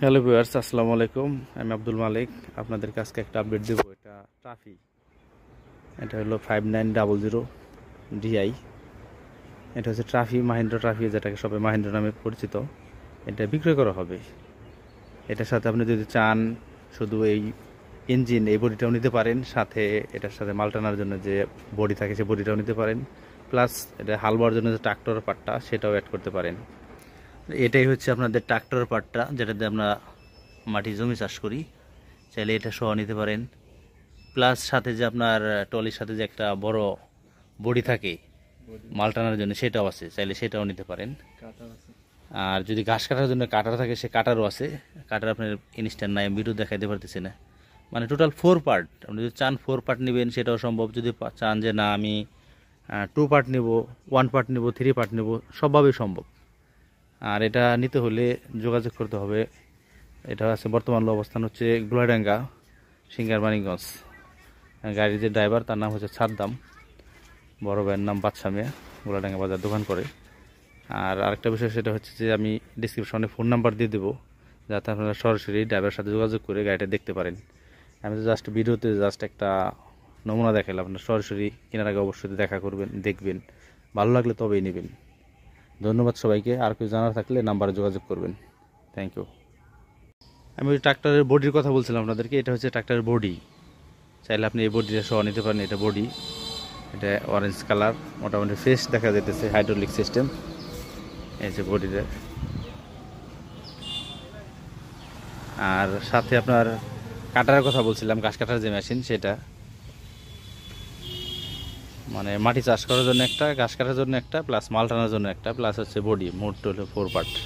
Hello viewers, আসসালামু আলাইকুম। আমি আব্দুল মালিক। আপনাদের কাছে একটা আপডেট দেব। এটা ট্রাফি, এটা হলো 5900 ডিআই। এটা হচ্ছে ট্রাফি, মাহিন্দ্রা ট্রাফি, যেটাকে সবাই মাহিন্দ্রা নামে পরিচিত। এটা বিক্রয় করা হবে। এটার সাথে আপনি যদি চান শুধু এই ইঞ্জিন, এই বডিটাও নিতে পারেন, সাথে এটার সাথে মাল টানার জন্য যে বডি থাকে সেই বডিটাও নিতে পারেন, প্লাস এটা হাল বোয়ার জন্য যে ট্রাক্টর পার্টটা সেটাও অ্যাড করতে পারেন। এটাই হচ্ছে আপনাদের ট্রাক্টর পার্টটা, যেটাতে আমরা মাটি জমি চাষ করি। চাইলে এটা সহ নিতে পারেন। প্লাস সাথে যে আপনার ট্রলির সাথে যে একটা বড় বডি থাকে মাল টানার জন্য, সেটাও আছে, চাইলে সেটাও নিতে পারেন। আর যদি ঘাস কাটার জন্য কাটার থাকে, সে কাটারও আছে। কাটার আপনার ইনস্ট্যান্ট নাই, ভিডিও দেখাইতে পারতেছি না। মানে টোটাল 4 পার্ট। আপনি যদি চান 4 পার্ট নেবেন সেটাও সম্ভব। যদি চান যে না আমি 2 পার্ট নেব, 1 পার্ট নেব, 3 পার্ট নেব, সবভাবেই সম্ভব। আর এটা নিতে হলে যোগাযোগ করতে হবে। এটা আছে বর্তমান অবস্থান হচ্ছে গোলাডাঙ্গা, সিঙ্গার মানিকগঞ্জ। গাড়ির যে ড্রাইভার তার নাম হচ্ছে সাদ্দাম, বড় ভাইয়ের নাম বাদশা মিয়া, গোলাডাঙ্গা বাজার দোকান করে। আর আরেকটা বিষয় সেটা হচ্ছে যে আমি ডিসক্রিপশনে ফোন নাম্বার দিয়ে দেবো, যাতে আপনারা সরাসরি ড্রাইভারের সাথে যোগাযোগ করে গাড়িটা দেখতে পারেন। আমি তো জাস্ট ভিডিওতে একটা নমুনা দেখালাম। আপনার সরাসরি কেনার আগে অবশ্যই দেখা করবেন, দেখবেন, ভালো লাগলে তবেই নেবেন। ধন্যবাদ সবাইকে। আর কেউ জানার থাকলে নাম্বারে যোগাযোগ করবেন। Thank you. আমি ওই ট্রাক্টরের বডির কথা বলছিলাম আপনাদেরকে। এটা হচ্ছে ট্রাক্টরের বডি। চাইলে আপনি এই বডিটা সহ নিতে পারেন। এটা বডি, এটা অরেঞ্জ কালার, মোটামুটি ফ্রেশ দেখা যেতেছে, হাইড্রোলিক সিস্টেম। এই যে বডিটা। আর সাথে আপনার কাটার কথা বলছিলাম, ঘাস কাটার যে মেশিন, সেটা মানে মাটি চাষ করার জন্য একটা, ঘাস কাটার জন্য একটা, প্লাস মাল টানার জন্য একটা, প্লাস হচ্ছে বডি, মোট হলো 4 পার্ট।